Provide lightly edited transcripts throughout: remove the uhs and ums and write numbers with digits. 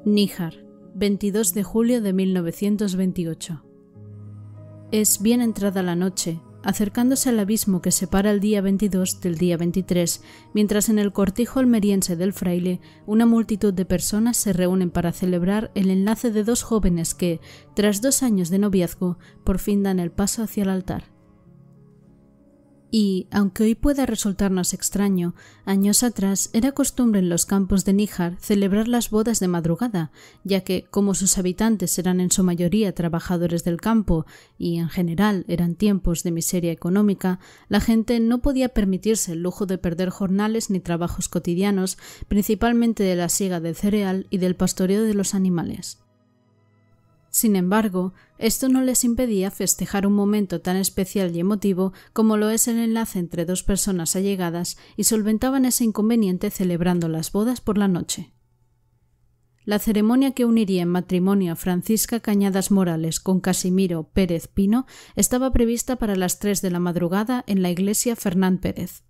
Níjar, 22 de julio de 1928. Es bien entrada la noche, acercándose al abismo que separa el día 22 del día 23, mientras en el cortijo almeriense del fraile una multitud de personas se reúnen para celebrar el enlace de dos jóvenes que, tras 2 años de noviazgo, por fin dan el paso hacia el altar. Y, aunque hoy pueda resultarnos extraño, años atrás era costumbre en los campos de Níjar celebrar las bodas de madrugada, ya que, como sus habitantes eran en su mayoría trabajadores del campo y, en general, eran tiempos de miseria económica, la gente no podía permitirse el lujo de perder jornales ni trabajos cotidianos, principalmente de la siega del cereal y del pastoreo de los animales. Sin embargo, esto no les impedía festejar un momento tan especial y emotivo como lo es el enlace entre dos personas allegadas y solventaban ese inconveniente celebrando las bodas por la noche. La ceremonia que uniría en matrimonio a Francisca Cañadas Morales con Casimiro Pérez Pino estaba prevista para las 3 de la madrugada en la iglesia Fernán Pérez.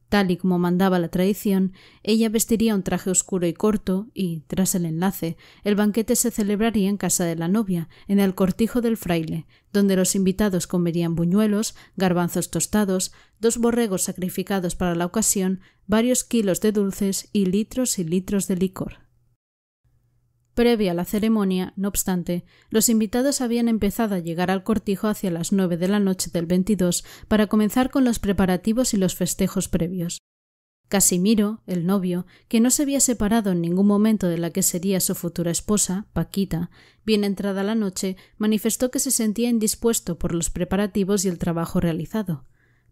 Tal y como mandaba la tradición, ella vestiría un traje oscuro y corto y, tras el enlace, el banquete se celebraría en casa de la novia, en el cortijo del fraile, donde los invitados comerían buñuelos, garbanzos tostados, 2 borregos sacrificados para la ocasión, varios kilos de dulces y litros de licor. Previa a la ceremonia, no obstante, los invitados habían empezado a llegar al cortijo hacia las 9 de la noche del 22 para comenzar con los preparativos y los festejos previos. Casimiro, el novio, que no se había separado en ningún momento de la que sería su futura esposa, Paquita, bien entrada la noche, manifestó que se sentía indispuesto por los preparativos y el trabajo realizado.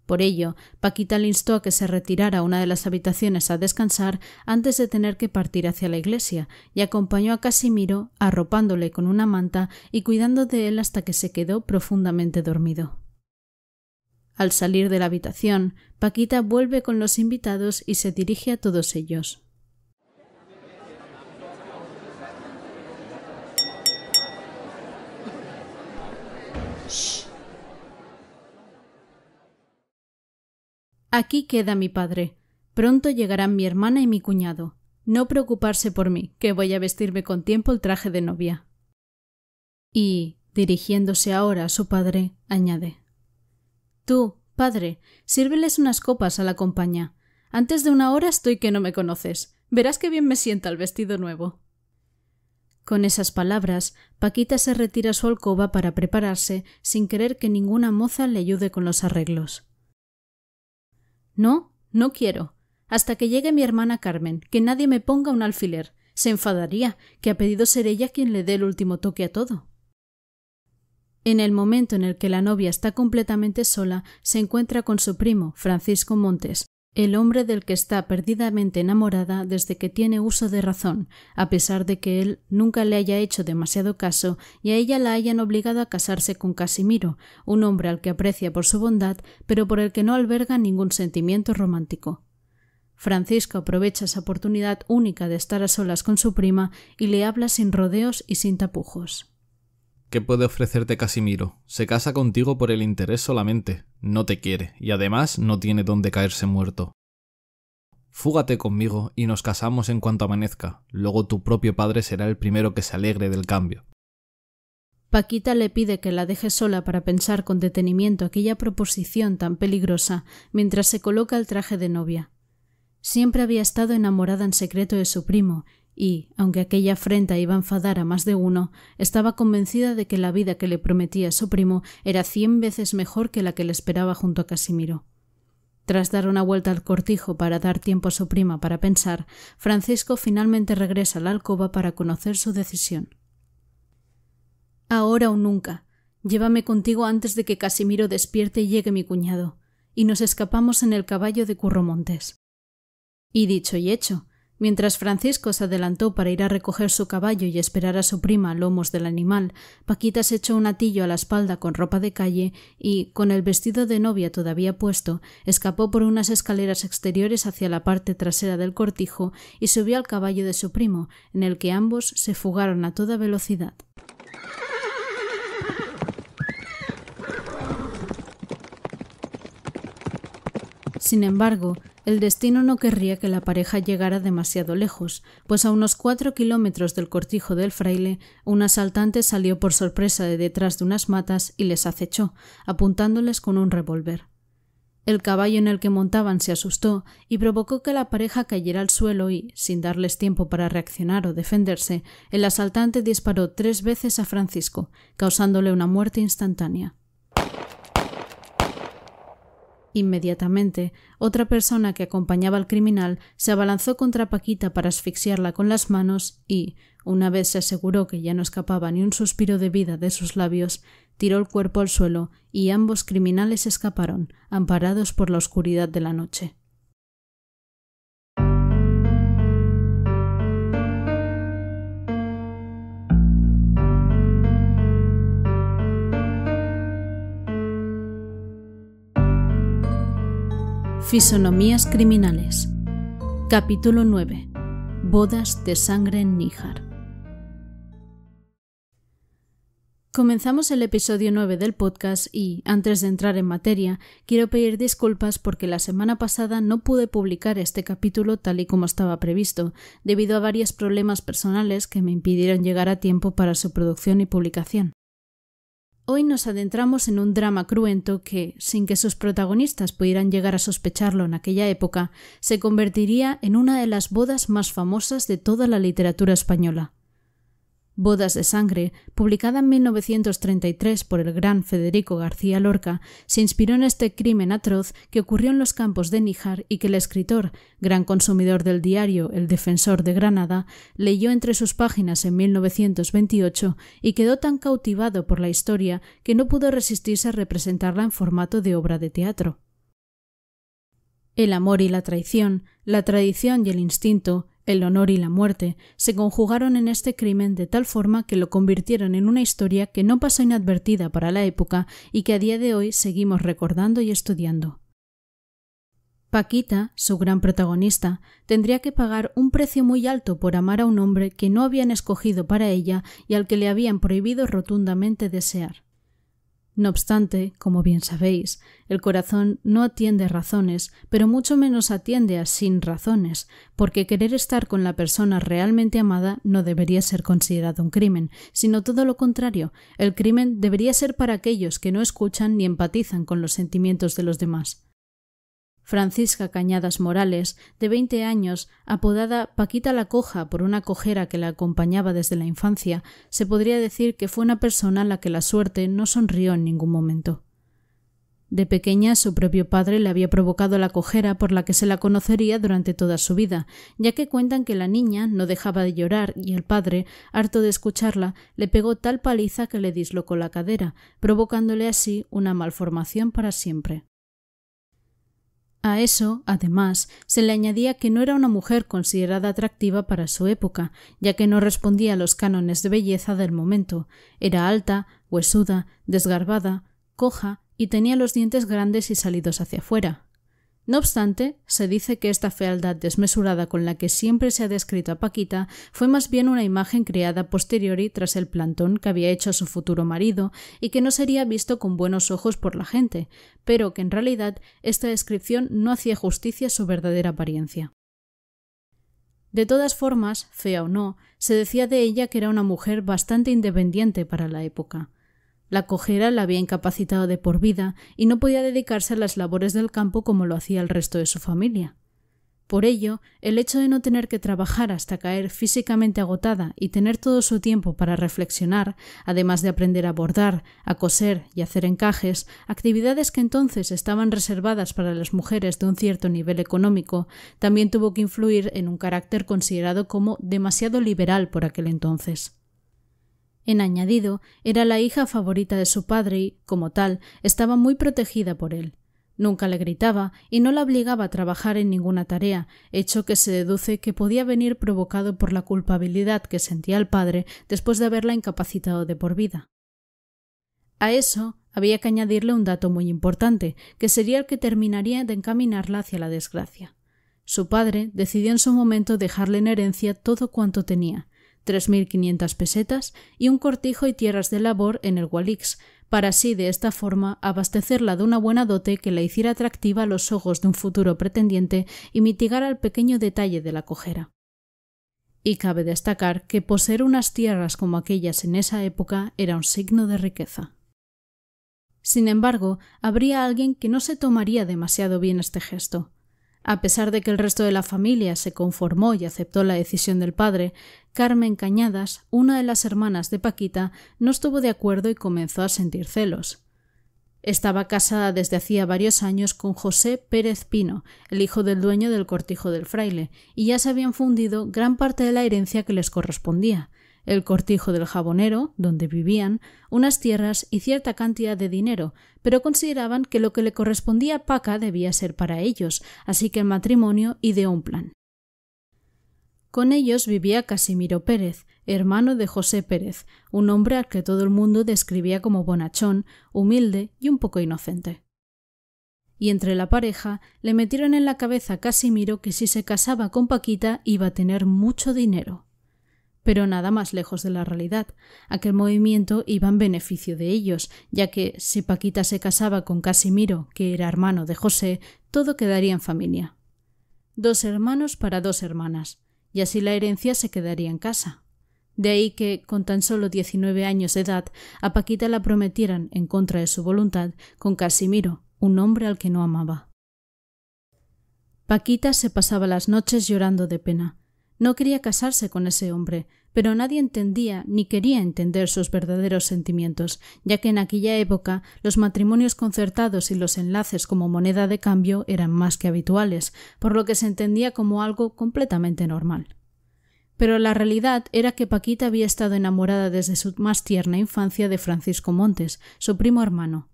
Por ello, Paquita le instó a que se retirara a una de las habitaciones a descansar antes de tener que partir hacia la iglesia, y acompañó a Casimiro, arropándole con una manta y cuidando de él hasta que se quedó profundamente dormido. Al salir de la habitación, Paquita vuelve con los invitados y se dirige a todos ellos. Aquí queda mi padre. Pronto llegarán mi hermana y mi cuñado. No preocuparse por mí, que voy a vestirme con tiempo el traje de novia. Y, dirigiéndose ahora a su padre, añade: Tú, padre, sírveles unas copas a la compañía. Antes de 1 hora estoy que no me conoces. Verás qué bien me sienta el vestido nuevo. Con esas palabras, Paquita se retira a su alcoba para prepararse, sin querer que ninguna moza le ayude con los arreglos. No, no quiero. Hasta que llegue mi hermana Carmen, que nadie me ponga un alfiler. Se enfadaría, que ha pedido ser ella quien le dé el último toque a todo. En el momento en el que la novia está completamente sola, se encuentra con su primo, Francisco Montes, el hombre del que está perdidamente enamorada desde que tiene uso de razón, a pesar de que él nunca le haya hecho demasiado caso y a ella la hayan obligado a casarse con Casimiro, un hombre al que aprecia por su bondad, pero por el que no alberga ningún sentimiento romántico. Francisco aprovecha esa oportunidad única de estar a solas con su prima y le habla sin rodeos y sin tapujos. ¿Qué puede ofrecerte Casimiro? Se casa contigo por el interés solamente. No te quiere, y además no tiene dónde caerse muerto. Fúgate conmigo y nos casamos en cuanto amanezca. Luego tu propio padre será el primero que se alegre del cambio. Paquita le pide que la deje sola para pensar con detenimiento aquella proposición tan peligrosa mientras se coloca el traje de novia. Siempre había estado enamorada en secreto de su primo y, aunque aquella afrenta iba a enfadar a más de uno, estaba convencida de que la vida que le prometía a su primo era 100 veces mejor que la que le esperaba junto a Casimiro. Tras dar una vuelta al cortijo para dar tiempo a su prima para pensar, Francisco finalmente regresa a la alcoba para conocer su decisión. Ahora o nunca. Llévame contigo antes de que Casimiro despierte y llegue mi cuñado, y nos escapamos en el caballo de Curromontes. Y dicho y hecho. Mientras Francisco se adelantó para ir a recoger su caballo y esperar a su prima a lomos del animal, Paquita se echó un atillo a la espalda con ropa de calle y, con el vestido de novia todavía puesto, escapó por unas escaleras exteriores hacia la parte trasera del cortijo y subió al caballo de su primo, en el que ambos se fugaron a toda velocidad. Sin embargo, el destino no querría que la pareja llegara demasiado lejos, pues a unos 4 kilómetros del cortijo del fraile, un asaltante salió por sorpresa de detrás de unas matas y les acechó, apuntándoles con un revólver. El caballo en el que montaban se asustó y provocó que la pareja cayera al suelo y, sin darles tiempo para reaccionar o defenderse, el asaltante disparó 3 veces a Francisco, causándole una muerte instantánea. Inmediatamente, otra persona que acompañaba al criminal se abalanzó contra Paquita para asfixiarla con las manos y, una vez se aseguró que ya no escapaba ni un suspiro de vida de sus labios, tiró el cuerpo al suelo y ambos criminales escaparon, amparados por la oscuridad de la noche. Fisonomías criminales. Capítulo 9. Bodas de sangre en Níjar. Comenzamos el episodio 9 del podcast y, antes de entrar en materia, quiero pedir disculpas porque la semana pasada no pude publicar este capítulo tal y como estaba previsto, debido a varios problemas personales que me impidieron llegar a tiempo para su producción y publicación. Hoy nos adentramos en un drama cruento que, sin que sus protagonistas pudieran llegar a sospecharlo en aquella época, se convertiría en una de las bodas más famosas de toda la literatura española. Bodas de sangre, publicada en 1933 por el gran Federico García Lorca, se inspiró en este crimen atroz que ocurrió en los campos de Níjar y que el escritor, gran consumidor del diario El Defensor de Granada, leyó entre sus páginas en 1928 y quedó tan cautivado por la historia que no pudo resistirse a representarla en formato de obra de teatro. El amor y la traición, la tradición y el instinto, el honor y la muerte se conjugaron en este crimen de tal forma que lo convirtieron en una historia que no pasó inadvertida para la época y que a día de hoy seguimos recordando y estudiando. Paquita, su gran protagonista, tendría que pagar un precio muy alto por amar a un hombre que no habían escogido para ella y al que le habían prohibido rotundamente desear. No obstante, como bien sabéis, el corazón no atiende a razones, pero mucho menos atiende a sin razones, porque querer estar con la persona realmente amada no debería ser considerado un crimen, sino todo lo contrario, el crimen debería ser para aquellos que no escuchan ni empatizan con los sentimientos de los demás. Francisca Cañadas Morales, de 20 años, apodada Paquita la Coja por una cojera que la acompañaba desde la infancia, se podría decir que fue una persona a la que la suerte no sonrió en ningún momento. De pequeña, su propio padre le había provocado la cojera por la que se la conocería durante toda su vida, ya que cuentan que la niña no dejaba de llorar y el padre, harto de escucharla, le pegó tal paliza que le dislocó la cadera, provocándole así una malformación para siempre. A eso, además, se le añadía que no era una mujer considerada atractiva para su época, ya que no respondía a los cánones de belleza del momento. Era alta, huesuda, desgarbada, coja y tenía los dientes grandes y salidos hacia afuera. No obstante, se dice que esta fealdad desmesurada con la que siempre se ha descrito a Paquita fue más bien una imagen creada posteriori tras el plantón que había hecho a su futuro marido y que no sería visto con buenos ojos por la gente, pero que en realidad esta descripción no hacía justicia a su verdadera apariencia. De todas formas, fea o no, se decía de ella que era una mujer bastante independiente para la época. La cojera la había incapacitado de por vida y no podía dedicarse a las labores del campo como lo hacía el resto de su familia. Por ello, el hecho de no tener que trabajar hasta caer físicamente agotada y tener todo su tiempo para reflexionar, además de aprender a bordar, a coser y hacer encajes, actividades que entonces estaban reservadas para las mujeres de un cierto nivel económico, también tuvo que influir en un carácter considerado como demasiado liberal por aquel entonces. En añadido, era la hija favorita de su padre y, como tal, estaba muy protegida por él. Nunca le gritaba y no la obligaba a trabajar en ninguna tarea, hecho que se deduce que podía venir provocado por la culpabilidad que sentía el padre después de haberla incapacitado de por vida. A eso había que añadirle un dato muy importante, que sería el que terminaría de encaminarla hacia la desgracia. Su padre decidió en su momento dejarle en herencia todo cuanto tenía, 3.500 pesetas y un cortijo y tierras de labor en el Gualix, para así de esta forma abastecerla de una buena dote que la hiciera atractiva a los ojos de un futuro pretendiente y mitigara el pequeño detalle de la cojera. Y cabe destacar que poseer unas tierras como aquellas en esa época era un signo de riqueza. Sin embargo, habría alguien que no se tomaría demasiado bien este gesto. A pesar de que el resto de la familia se conformó y aceptó la decisión del padre, Carmen Cañadas, una de las hermanas de Paquita, no estuvo de acuerdo y comenzó a sentir celos. Estaba casada desde hacía varios años con José Pérez Pino, el hijo del dueño del Cortijo del Fraile, y ya se habían fundido gran parte de la herencia que les correspondía: el Cortijo del Jabonero, donde vivían, unas tierras y cierta cantidad de dinero, pero consideraban que lo que le correspondía a Paca debía ser para ellos, así que el matrimonio ideó un plan. Con ellos vivía Casimiro Pérez, hermano de José Pérez, un hombre al que todo el mundo describía como bonachón, humilde y un poco inocente. Y entre la pareja le metieron en la cabeza a Casimiro que si se casaba con Paquita iba a tener mucho dinero. Pero nada más lejos de la realidad. Aquel movimiento iba en beneficio de ellos, ya que si Paquita se casaba con Casimiro, que era hermano de José, todo quedaría en familia. 2 hermanos para 2 hermanas, y así la herencia se quedaría en casa. De ahí que, con tan solo 19 años de edad, a Paquita la prometieran, en contra de su voluntad, con Casimiro, un hombre al que no amaba. Paquita se pasaba las noches llorando de pena. No quería casarse con ese hombre, pero nadie entendía ni quería entender sus verdaderos sentimientos, ya que en aquella época los matrimonios concertados y los enlaces como moneda de cambio eran más que habituales, por lo que se entendía como algo completamente normal. Pero la realidad era que Paquita había estado enamorada desde su más tierna infancia de Francisco Montes, su primo hermano.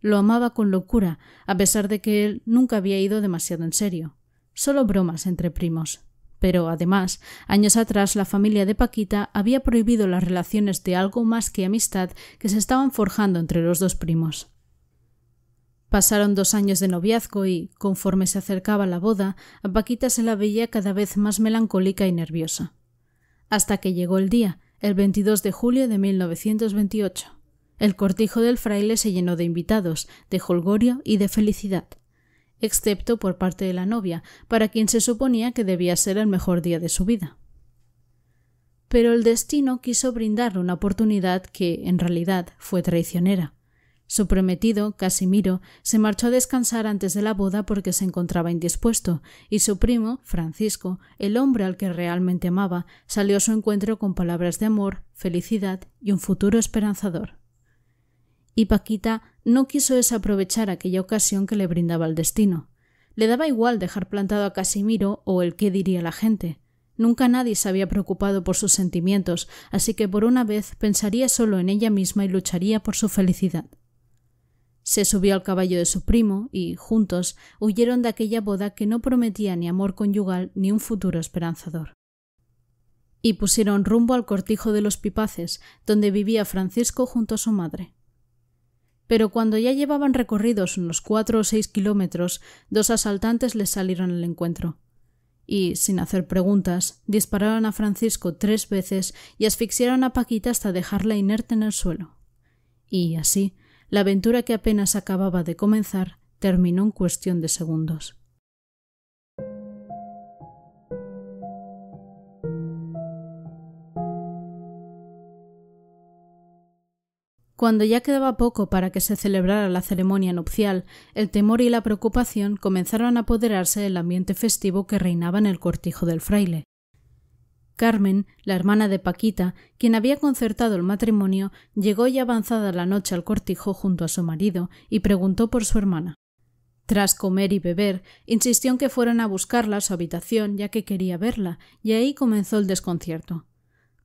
Lo amaba con locura, a pesar de que él nunca había ido demasiado en serio. Solo bromas entre primos. Pero, además, años atrás la familia de Paquita había prohibido las relaciones de algo más que amistad que se estaban forjando entre los 2 primos. Pasaron 2 años de noviazgo y, conforme se acercaba la boda, a Paquita se la veía cada vez más melancólica y nerviosa. Hasta que llegó el día, el 22 de julio de 1928. El Cortijo del Fraile se llenó de invitados, de jolgorio y de felicidad, excepto por parte de la novia, para quien se suponía que debía ser el mejor día de su vida. Pero el destino quiso brindarle una oportunidad que, en realidad, fue traicionera. Su prometido, Casimiro, se marchó a descansar antes de la boda porque se encontraba indispuesto, y su primo, Francisco, el hombre al que realmente amaba, salió a su encuentro con palabras de amor, felicidad y un futuro esperanzador. Y Paquita no quiso desaprovechar aquella ocasión que le brindaba el destino. Le daba igual dejar plantado a Casimiro o el qué diría la gente. Nunca nadie se había preocupado por sus sentimientos, así que por una vez pensaría solo en ella misma y lucharía por su felicidad. Se subió al caballo de su primo y, juntos, huyeron de aquella boda que no prometía ni amor conyugal ni un futuro esperanzador. Y pusieron rumbo al Cortijo de los Pipaces, donde vivía Francisco junto a su madre. Pero cuando ya llevaban recorridos unos 4 o 6 kilómetros, 2 asaltantes les salieron al encuentro. Y, sin hacer preguntas, dispararon a Francisco 3 veces y asfixiaron a Paquita hasta dejarla inerte en el suelo. Y, así, la aventura que apenas acababa de comenzar terminó en cuestión de segundos. Cuando ya quedaba poco para que se celebrara la ceremonia nupcial, el temor y la preocupación comenzaron a apoderarse del ambiente festivo que reinaba en el Cortijo del Fraile. Carmen, la hermana de Paquita, quien había concertado el matrimonio, llegó ya avanzada la noche al cortijo junto a su marido y preguntó por su hermana. Tras comer y beber, insistió en que fueran a buscarla a su habitación ya que quería verla, y ahí comenzó el desconcierto.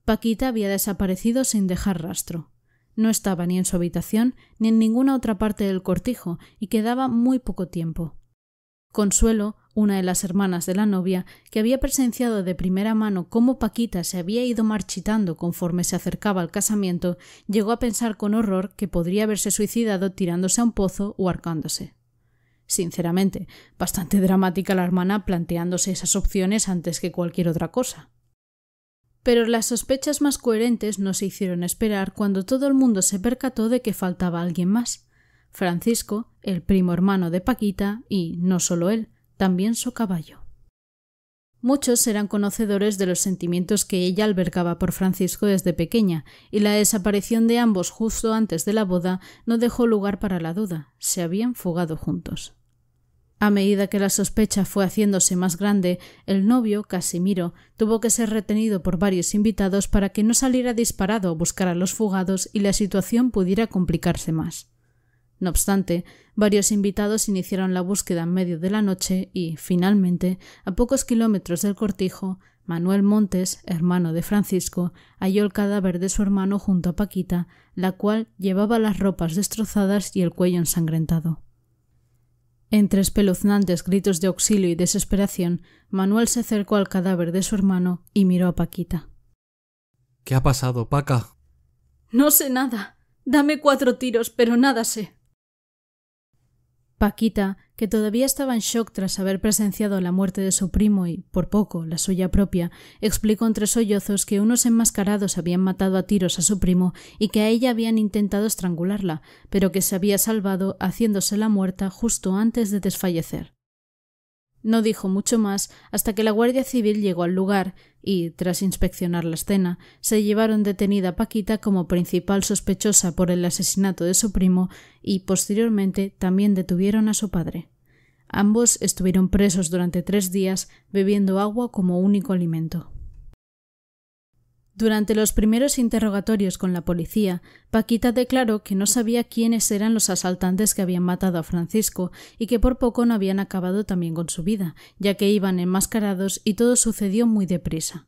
Paquita había desaparecido sin dejar rastro. No estaba ni en su habitación ni en ninguna otra parte del cortijo y quedaba muy poco tiempo. Consuelo, una de las hermanas de la novia, que había presenciado de primera mano cómo Paquita se había ido marchitando conforme se acercaba al casamiento, llegó a pensar con horror que podría haberse suicidado tirándose a un pozo o ahorcándose. Sinceramente, bastante dramática la hermana planteándose esas opciones antes que cualquier otra cosa. Pero las sospechas más coherentes no se hicieron esperar cuando todo el mundo se percató de que faltaba alguien más. Francisco, el primo hermano de Paquita, y no solo él, también su caballo. Muchos eran conocedores de los sentimientos que ella albergaba por Francisco desde pequeña, y la desaparición de ambos justo antes de la boda no dejó lugar para la duda. Se habían fugado juntos. A medida que la sospecha fue haciéndose más grande, el novio, Casimiro, tuvo que ser retenido por varios invitados para que no saliera disparado a buscar a los fugados y la situación pudiera complicarse más. No obstante, varios invitados iniciaron la búsqueda en medio de la noche y, finalmente, a pocos kilómetros del cortijo, Manuel Montes, hermano de Francisco, halló el cadáver de su hermano junto a Paquita, la cual llevaba las ropas destrozadas y el cuello ensangrentado. Entre espeluznantes gritos de auxilio y desesperación, Manuel se acercó al cadáver de su hermano y miró a Paquita. ¿Qué ha pasado, Paca? No sé nada. Dame 4 tiros, pero nada sé. Paquita, que todavía estaba en shock tras haber presenciado la muerte de su primo y, por poco, la suya propia, explicó entre sollozos que unos enmascarados habían matado a tiros a su primo y que a ella habían intentado estrangularla, pero que se había salvado haciéndosela muerta justo antes de desfallecer. No dijo mucho más hasta que la Guardia Civil llegó al lugar y, tras inspeccionar la escena, se llevaron detenida a Paquita como principal sospechosa por el asesinato de su primo y, posteriormente, también detuvieron a su padre. Ambos estuvieron presos durante 3 días, bebiendo agua como único alimento. Durante los primeros interrogatorios con la policía, Paquita declaró que no sabía quiénes eran los asaltantes que habían matado a Francisco y que por poco no habían acabado también con su vida, ya que iban enmascarados y todo sucedió muy deprisa.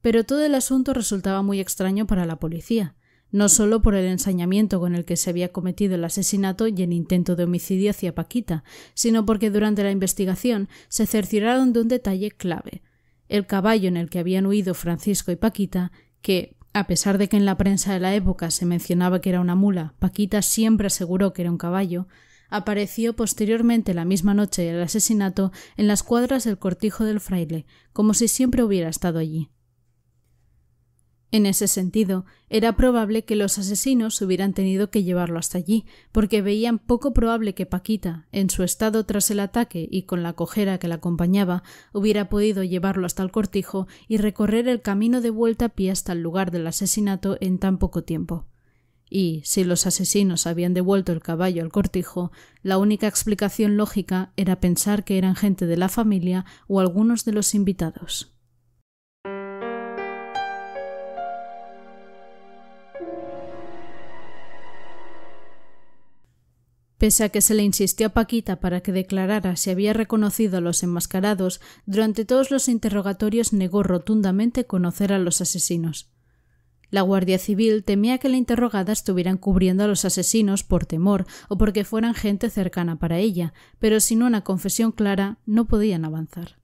Pero todo el asunto resultaba muy extraño para la policía, no solo por el ensañamiento con el que se había cometido el asesinato y el intento de homicidio hacia Paquita, sino porque durante la investigación se cercioraron de un detalle clave: el caballo en el que habían huido Francisco y Paquita, que, a pesar de que en la prensa de la época se mencionaba que era una mula, Paquita siempre aseguró que era un caballo, apareció posteriormente la misma noche del asesinato en las cuadras del Cortijo del Fraile, como si siempre hubiera estado allí. En ese sentido, era probable que los asesinos hubieran tenido que llevarlo hasta allí, porque veían poco probable que Paquita, en su estado tras el ataque y con la cojera que la acompañaba, hubiera podido llevarlo hasta el cortijo y recorrer el camino de vuelta a pie hasta el lugar del asesinato en tan poco tiempo. Y, si los asesinos habían devuelto el caballo al cortijo, la única explicación lógica era pensar que eran gente de la familia o algunos de los invitados. Pese a que se le insistió a Paquita para que declarara si había reconocido a los enmascarados, durante todos los interrogatorios negó rotundamente conocer a los asesinos. La Guardia Civil temía que la interrogada estuviera encubriendo a los asesinos por temor o porque fueran gente cercana para ella, pero sin una confesión clara no podían avanzar.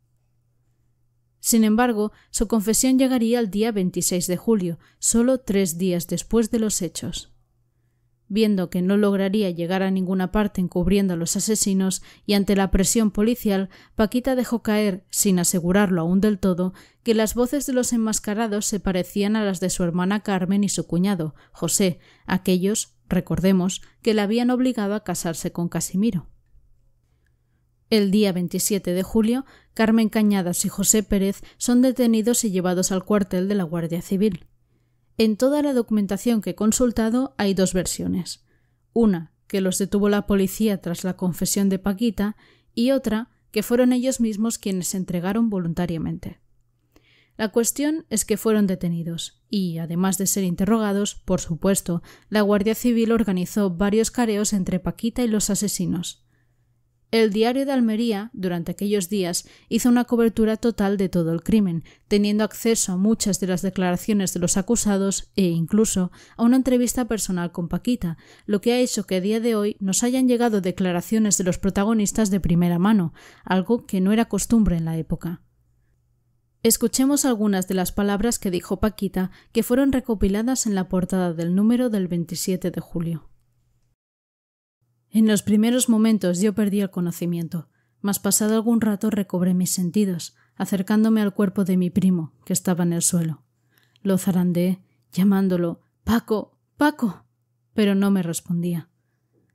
Sin embargo, su confesión llegaría el día 26 de julio, solo 3 días después de los hechos. Viendo que no lograría llegar a ninguna parte encubriendo a los asesinos y ante la presión policial, Paquita dejó caer, sin asegurarlo aún del todo, que las voces de los enmascarados se parecían a las de su hermana Carmen y su cuñado, José, aquellos, recordemos, que la habían obligado a casarse con Casimiro. El día 27 de julio, Carmen Cañadas y José Pérez son detenidos y llevados al cuartel de la Guardia Civil. En toda la documentación que he consultado hay 2 versiones. Una, que los detuvo la policía tras la confesión de Paquita, y otra, que fueron ellos mismos quienes se entregaron voluntariamente. La cuestión es que fueron detenidos y, además de ser interrogados, por supuesto, la Guardia Civil organizó varios careos entre Paquita y los asesinos. El Diario de Almería, durante aquellos días, hizo una cobertura total de todo el crimen, teniendo acceso a muchas de las declaraciones de los acusados e incluso a una entrevista personal con Paquita, lo que ha hecho que a día de hoy nos hayan llegado declaraciones de los protagonistas de primera mano, algo que no era costumbre en la época. Escuchemos algunas de las palabras que dijo Paquita, que fueron recopiladas en la portada del número del 27 de julio. En los primeros momentos yo perdí el conocimiento, mas pasado algún rato recobré mis sentidos. acercándome al cuerpo de mi primo, que estaba en el suelo. Lo zarandeé, llamándolo «Paco, Paco», pero no me respondía.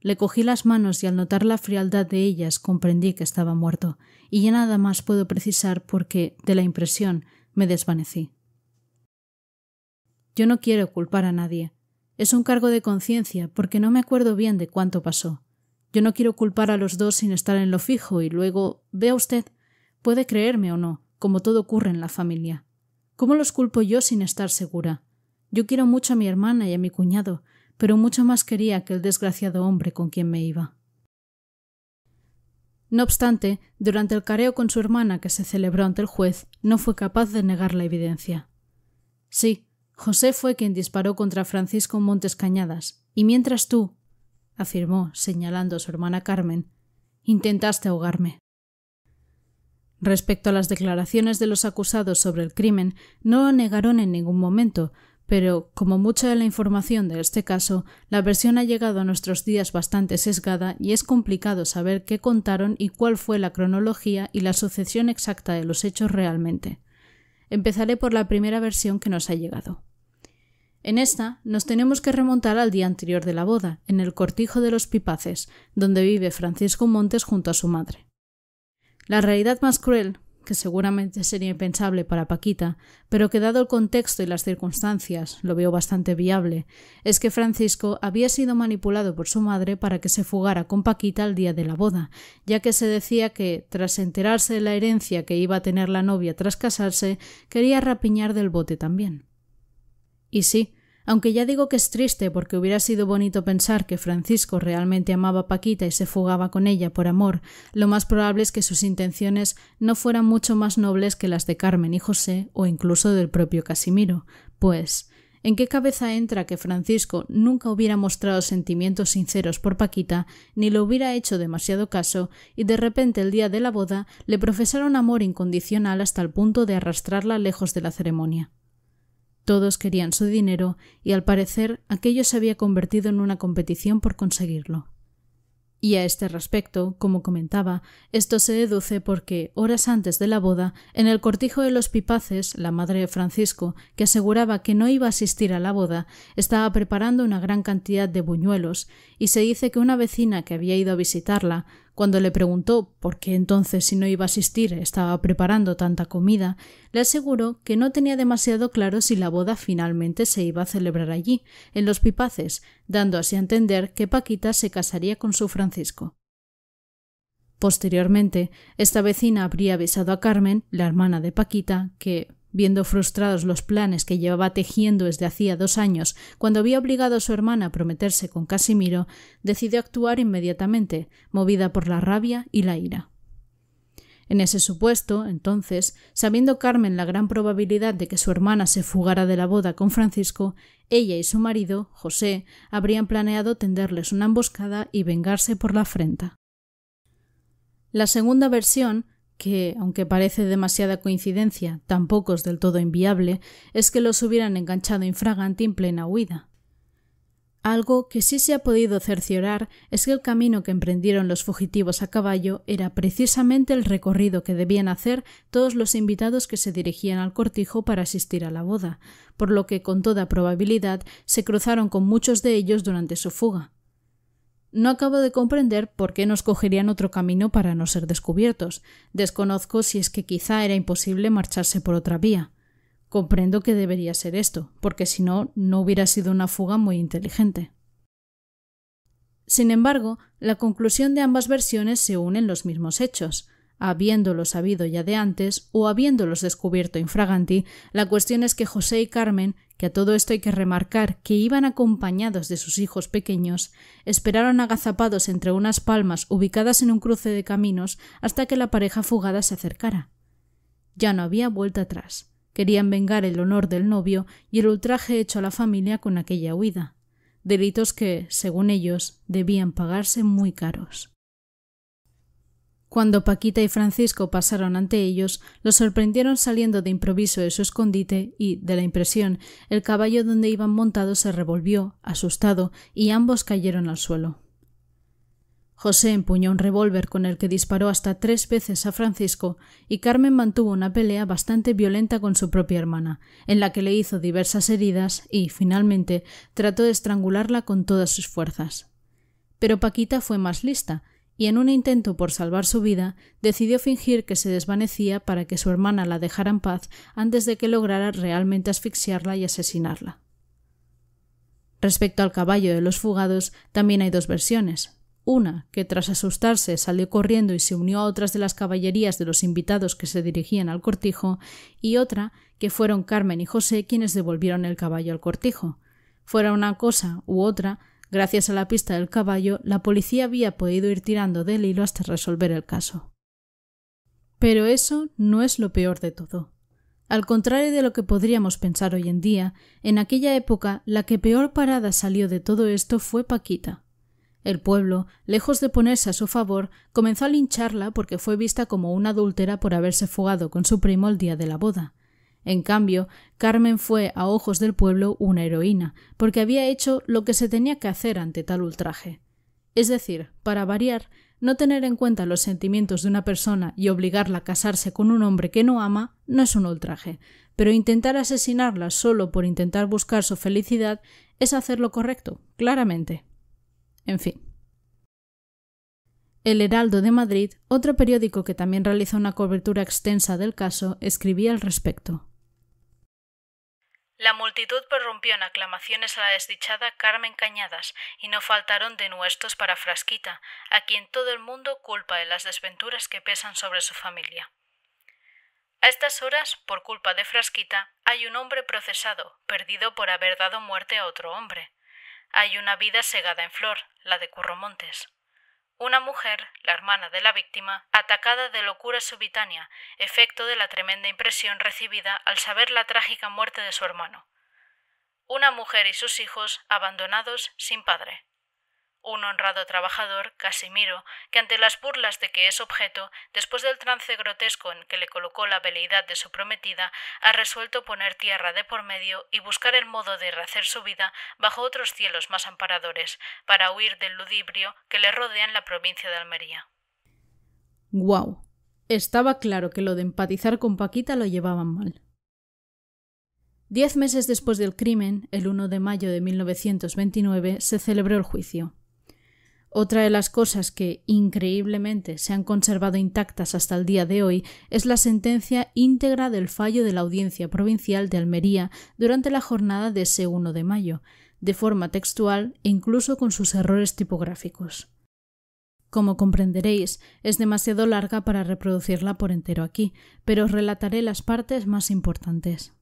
Le cogí las manos y al notar la frialdad de ellas comprendí que estaba muerto, y ya nada más puedo precisar porque, de la impresión, me desvanecí. Yo no quiero culpar a nadie. Es un cargo de conciencia porque no me acuerdo bien de cuánto pasó. Yo no quiero culpar a los dos sin estar en lo fijo y luego, vea usted, puede creerme o no, como todo ocurre en la familia. ¿Cómo los culpo yo sin estar segura? Yo quiero mucho a mi hermana y a mi cuñado, pero mucho más quería aquel desgraciado hombre con quien me iba. No obstante, durante el careo con su hermana que se celebró ante el juez, no fue capaz de negar la evidencia. Sí, José fue quien disparó contra Francisco Montes Cañadas, y mientras tú, afirmó, señalando a su hermana Carmen, intentaste ahogarme. Respecto a las declaraciones de los acusados sobre el crimen, no lo negaron en ningún momento, pero, como mucha de la información de este caso, la versión ha llegado a nuestros días bastante sesgada y es complicado saber qué contaron y cuál fue la cronología y la sucesión exacta de los hechos realmente. Empezaré por la primera versión que nos ha llegado. En esta nos tenemos que remontar al día anterior de la boda, en el cortijo de los Pipaces, donde vive Francisco Montes junto a su madre. La realidad más cruel, que seguramente sería impensable para Paquita, pero que dado el contexto y las circunstancias lo veo bastante viable, es que Francisco había sido manipulado por su madre para que se fugara con Paquita el día de la boda, ya que se decía que, tras enterarse de la herencia que iba a tener la novia tras casarse, quería rapiñar del bote también. Y sí, aunque ya digo que es triste porque hubiera sido bonito pensar que Francisco realmente amaba a Paquita y se fugaba con ella por amor, lo más probable es que sus intenciones no fueran mucho más nobles que las de Carmen y José o incluso del propio Casimiro, pues ¿en qué cabeza entra que Francisco nunca hubiera mostrado sentimientos sinceros por Paquita, ni le hubiera hecho demasiado caso, y de repente el día de la boda le profesara un amor incondicional hasta el punto de arrastrarla lejos de la ceremonia? Todos querían su dinero y, al parecer, aquello se había convertido en una competición por conseguirlo. Y a este respecto, como comentaba, esto se deduce porque, horas antes de la boda, en el cortijo de los Pipaces, la madre de Francisco, que aseguraba que no iba a asistir a la boda, estaba preparando una gran cantidad de buñuelos, y se dice que una vecina que había ido a visitarla, cuando le preguntó por qué entonces, si no iba a asistir, estaba preparando tanta comida, le aseguró que no tenía demasiado claro si la boda finalmente se iba a celebrar allí, en los Pipaces, dando así a entender que Paquita se casaría con su Francisco. Posteriormente, esta vecina habría avisado a Carmen, la hermana de Paquita, que, viendo frustrados los planes que llevaba tejiendo desde hacía 2 años, cuando había obligado a su hermana a prometerse con Casimiro, decidió actuar inmediatamente, movida por la rabia y la ira. En ese supuesto, entonces, sabiendo Carmen la gran probabilidad de que su hermana se fugara de la boda con Francisco, ella y su marido, José, habrían planeado tenderles una emboscada y vengarse por la afrenta. La segunda versión, que, aunque parece demasiada coincidencia, tampoco es del todo inviable, es que los hubieran enganchado infraganti en plena huida. Algo que sí se ha podido cerciorar es que el camino que emprendieron los fugitivos a caballo era precisamente el recorrido que debían hacer todos los invitados que se dirigían al cortijo para asistir a la boda, por lo que con toda probabilidad se cruzaron con muchos de ellos durante su fuga. No acabo de comprender por qué nos cogerían otro camino para no ser descubiertos. Desconozco si es que quizá era imposible marcharse por otra vía. Comprendo que debería ser esto, porque si no, no hubiera sido una fuga muy inteligente. Sin embargo, la conclusión de ambas versiones se une en los mismos hechos. Habiéndolo sabido ya de antes o habiéndolos descubierto infraganti, la cuestión es que José y Carmen, que a todo esto hay que remarcar que iban acompañados de sus hijos pequeños, esperaron agazapados entre unas palmas ubicadas en un cruce de caminos hasta que la pareja fugada se acercara. Ya no había vuelta atrás. Querían vengar el honor del novio y el ultraje hecho a la familia con aquella huida, delitos que, según ellos, debían pagarse muy caros. Cuando Paquita y Francisco pasaron ante ellos, los sorprendieron saliendo de improviso de su escondite y, de la impresión, el caballo donde iban montados se revolvió, asustado, y ambos cayeron al suelo. José empuñó un revólver con el que disparó hasta 3 veces a Francisco y Carmen mantuvo una pelea bastante violenta con su propia hermana, en la que le hizo diversas heridas y, finalmente, trató de estrangularla con todas sus fuerzas. Pero Paquita fue más lista y, en un intento por salvar su vida, decidió fingir que se desvanecía para que su hermana la dejara en paz antes de que lograra realmente asfixiarla y asesinarla. Respecto al caballo de los fugados, también hay 2 versiones. Una, que tras asustarse salió corriendo y se unió a otras de las caballerías de los invitados que se dirigían al cortijo, y otra, que fueron Carmen y José quienes devolvieron el caballo al cortijo. Fuera una cosa u otra, gracias a la pista del caballo, la policía había podido ir tirando del hilo hasta resolver el caso. Pero eso no es lo peor de todo. Al contrario de lo que podríamos pensar hoy en día, en aquella época la que peor parada salió de todo esto fue Paquita. El pueblo, lejos de ponerse a su favor, comenzó a lincharla porque fue vista como una adúltera por haberse fugado con su primo el día de la boda. En cambio, Carmen fue, a ojos del pueblo, una heroína, porque había hecho lo que se tenía que hacer ante tal ultraje. Es decir, para variar, no tener en cuenta los sentimientos de una persona y obligarla a casarse con un hombre que no ama no es un ultraje, pero intentar asesinarla solo por intentar buscar su felicidad es hacer lo correcto, claramente. En fin. El Heraldo de Madrid, otro periódico que también realizó una cobertura extensa del caso, escribía al respecto. La multitud prorrumpió en aclamaciones a la desdichada Carmen Cañadas, y no faltaron denuestos para Frasquita, a quien todo el mundo culpa de las desventuras que pesan sobre su familia. A estas horas, por culpa de Frasquita, hay un hombre procesado, perdido por haber dado muerte a otro hombre. Hay una vida segada en flor, la de Curro Montes. Una mujer, la hermana de la víctima, atacada de locura subitánea, efecto de la tremenda impresión recibida al saber la trágica muerte de su hermano. Una mujer y sus hijos abandonados sin padre. Un honrado trabajador, Casimiro, que ante las burlas de que es objeto, después del trance grotesco en que le colocó la veleidad de su prometida, ha resuelto poner tierra de por medio y buscar el modo de rehacer su vida bajo otros cielos más amparadores, para huir del ludibrio que le rodea en la provincia de Almería. ¡Guau! Estaba claro que lo de empatizar con Paquita lo llevaban mal. 10 meses después del crimen, el 1 de mayo de 1929, se celebró el juicio. Otra de las cosas que, increíblemente, se han conservado intactas hasta el día de hoy es la sentencia íntegra del fallo de la Audiencia Provincial de Almería durante la jornada de ese 1 de mayo, de forma textual e incluso con sus errores tipográficos. Como comprenderéis, es demasiado larga para reproducirla por entero aquí, pero os relataré las partes más importantes.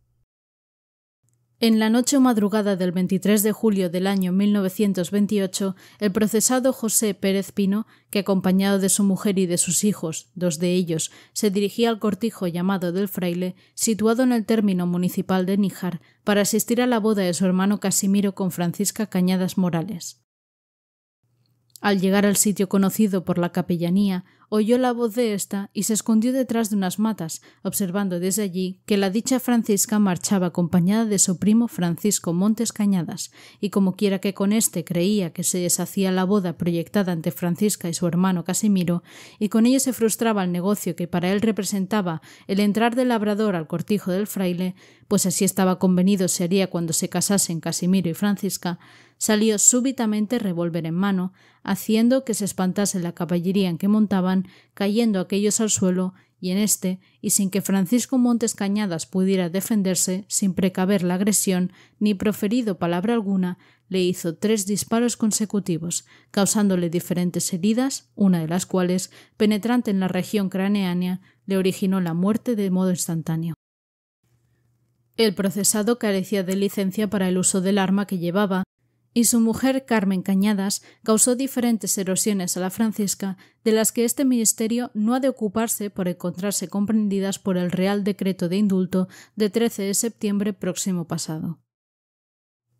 En la noche o madrugada del 23 de julio del año 1928, el procesado José Pérez Pino, que acompañado de su mujer y de sus hijos, 2 de ellos, se dirigía al cortijo llamado del Fraile, situado en el término municipal de Níjar, para asistir a la boda de su hermano Casimiro con Francisca Cañadas Morales. Al llegar al sitio conocido por la capellanía, oyó la voz de ésta y se escondió detrás de unas matas, observando desde allí que la dicha Francisca marchaba acompañada de su primo Francisco Montes Cañadas, y como quiera que con éste creía que se deshacía la boda proyectada ante Francisca y su hermano Casimiro, y con ello se frustraba el negocio que para él representaba el entrar del labrador al cortijo del fraile, pues así estaba convenido se haría cuando se casasen Casimiro y Francisca, salió súbitamente revólver en mano, haciendo que se espantase la caballería en que montaban, cayendo aquellos al suelo, y en este, y sin que Francisco Montes Cañadas pudiera defenderse, sin precaver la agresión, ni proferido palabra alguna, le hizo 3 disparos consecutivos, causándole diferentes heridas, una de las cuales, penetrante en la región craneánea, le originó la muerte de modo instantáneo. El procesado carecía de licencia para el uso del arma que llevaba, y su mujer Carmen Cañadas causó diferentes erosiones a la Francisca, de las que este ministerio no ha de ocuparse por encontrarse comprendidas por el Real Decreto de Indulto de 13 de septiembre próximo pasado.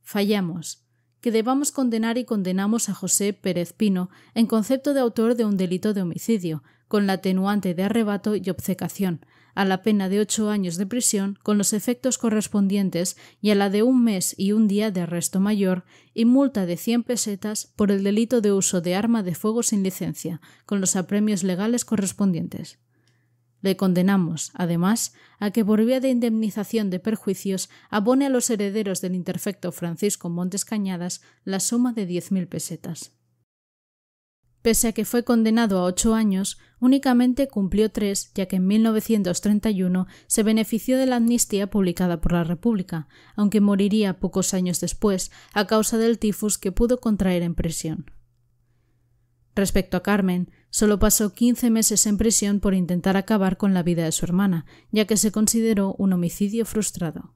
Fallamos. Que debamos condenar y condenamos a José Pérez Pino en concepto de autor de un delito de homicidio, con la atenuante de arrebato y obcecación, a la pena de 8 años de prisión con los efectos correspondientes y a la de 1 mes y 1 día de arresto mayor y multa de 100 pesetas por el delito de uso de arma de fuego sin licencia, con los apremios legales correspondientes. Le condenamos, además, a que por vía de indemnización de perjuicios abone a los herederos del interfecto Francisco Montes Cañadas la suma de 10.000 pesetas. Pese a que fue condenado a 8 años, únicamente cumplió 3, ya que en 1931 se benefició de la amnistía publicada por la República, aunque moriría pocos años después a causa del tifus que pudo contraer en prisión. Respecto a Carmen, solo pasó 15 meses en prisión por intentar acabar con la vida de su hermana, ya que se consideró un homicidio frustrado.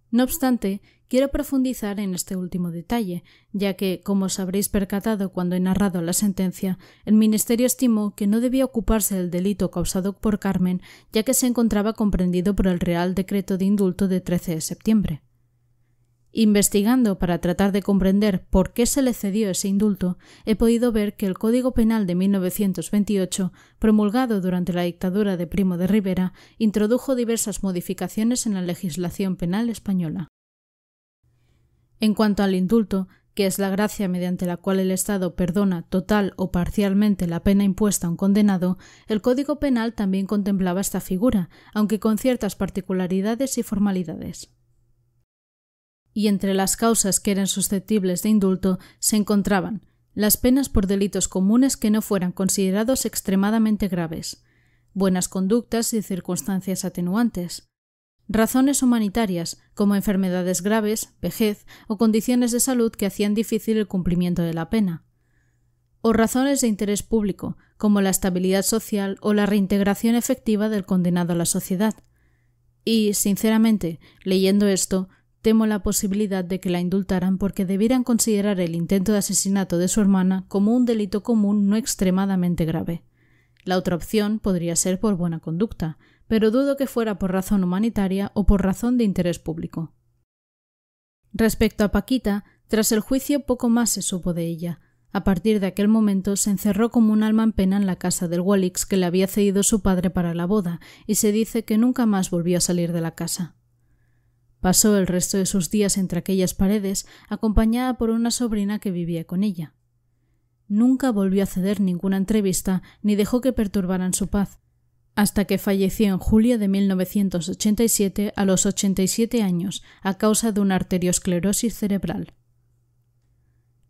No obstante, quiero profundizar en este último detalle, ya que, como os habréis percatado cuando he narrado la sentencia, el Ministerio estimó que no debía ocuparse del delito causado por Carmen, ya que se encontraba comprendido por el Real Decreto de Indulto de 13 de septiembre. Investigando para tratar de comprender por qué se le cedió ese indulto, he podido ver que el Código Penal de 1928, promulgado durante la dictadura de Primo de Rivera, introdujo diversas modificaciones en la legislación penal española. En cuanto al indulto, que es la gracia mediante la cual el Estado perdona total o parcialmente la pena impuesta a un condenado, el Código Penal también contemplaba esta figura, aunque con ciertas particularidades y formalidades. Y entre las causas que eran susceptibles de indulto se encontraban las penas por delitos comunes que no fueran considerados extremadamente graves, buenas conductas y circunstancias atenuantes, razones humanitarias como enfermedades graves, vejez o condiciones de salud que hacían difícil el cumplimiento de la pena, o razones de interés público como la estabilidad social o la reintegración efectiva del condenado a la sociedad. Y, sinceramente, leyendo esto, temo la posibilidad de que la indultaran porque debieran considerar el intento de asesinato de su hermana como un delito común no extremadamente grave. La otra opción podría ser por buena conducta, pero dudo que fuera por razón humanitaria o por razón de interés público. Respecto a Paquita, tras el juicio poco más se supo de ella. A partir de aquel momento se encerró como un alma en pena en la casa del Gualix que le había cedido su padre para la boda, y se dice que nunca más volvió a salir de la casa. Pasó el resto de sus días entre aquellas paredes, acompañada por una sobrina que vivía con ella. Nunca volvió a ceder ninguna entrevista ni dejó que perturbaran su paz, hasta que falleció en julio de 1987 a los 87 años a causa de una arteriosclerosis cerebral.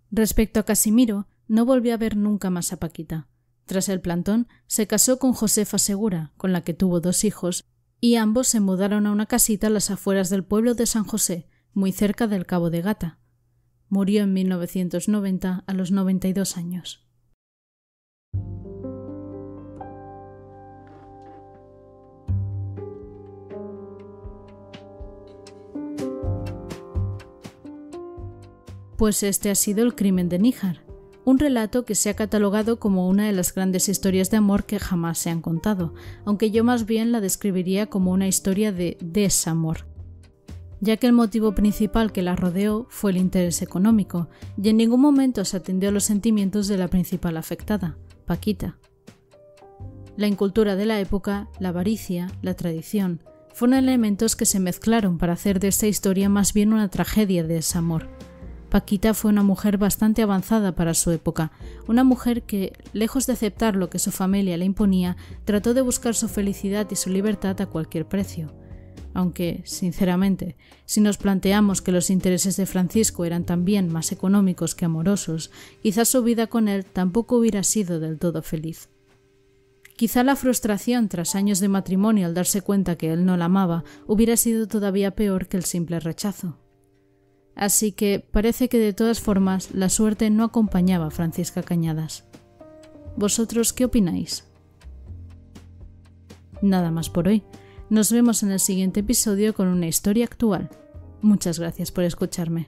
Respecto a Casimiro, no volvió a ver nunca más a Paquita. Tras el plantón, se casó con Josefa Segura, con la que tuvo 2 hijos, y ambos se mudaron a una casita a las afueras del pueblo de San José, muy cerca del Cabo de Gata. Murió en 1990 a los 92 años. Pues este ha sido El crimen de Níjar, un relato que se ha catalogado como una de las grandes historias de amor que jamás se han contado, aunque yo más bien la describiría como una historia de desamor, ya que el motivo principal que la rodeó fue el interés económico, y en ningún momento se atendió a los sentimientos de la principal afectada, Paquita. La incultura de la época, la avaricia, la tradición, fueron elementos que se mezclaron para hacer de esta historia más bien una tragedia de desamor. Paquita fue una mujer bastante avanzada para su época, una mujer que, lejos de aceptar lo que su familia le imponía, trató de buscar su felicidad y su libertad a cualquier precio. Aunque, sinceramente, si nos planteamos que los intereses de Francisco eran también más económicos que amorosos, quizás su vida con él tampoco hubiera sido del todo feliz. Quizá la frustración tras años de matrimonio al darse cuenta que él no la amaba hubiera sido todavía peor que el simple rechazo. Así que parece que de todas formas la suerte no acompañaba a Francisca Cañadas. ¿Vosotros qué opináis? Nada más por hoy. Nos vemos en el siguiente episodio con una historia actual. Muchas gracias por escucharme.